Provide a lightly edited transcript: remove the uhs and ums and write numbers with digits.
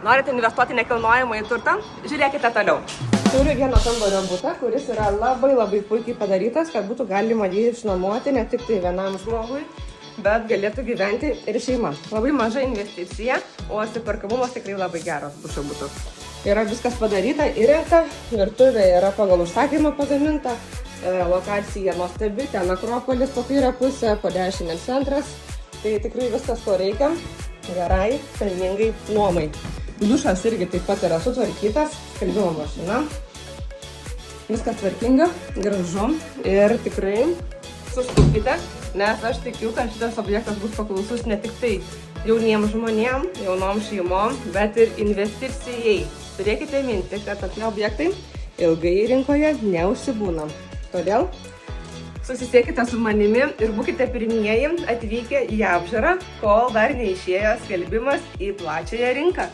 Norite investuoti nekilnojamąjį turtą? Žiūrėkite toliau. Turiu vieno kambario butą, kuris yra labai puikiai padarytas, kad būtų galima jį išnuomoti ne tik tai vienam žmogui, bet galėtų gyventi ir šeima. Labai maža investicija, o atsiperkamumas tikrai labai geras šio buto. Yra viskas padaryta, įrengta, virtuvė yra pagal užsakymą pagaminta, lokacija nuostabi, ten Akropolis po kairę pusę, po dešinę centras. Tai tikrai viskas, ko reikia, gerai, pelningai nuomai. Dušas irgi taip pat yra sutvarkytas, skalbimo mašina. Viskas tvarkinga, gražu ir tikrai suskubkite, nes aš tikiu, kad šitas objektas bus paklausus ne tik tai jauniems žmonėms, jaunom šeimom, bet ir investicijai. Turėkite minti, kad tokie objektai ilgai rinkoje neužsibūna. Todėl susisiekite su manimi ir būkite pirmieji atvykę į apžiūrą, kol dar neišėjo skelbimas į plačiąją rinką.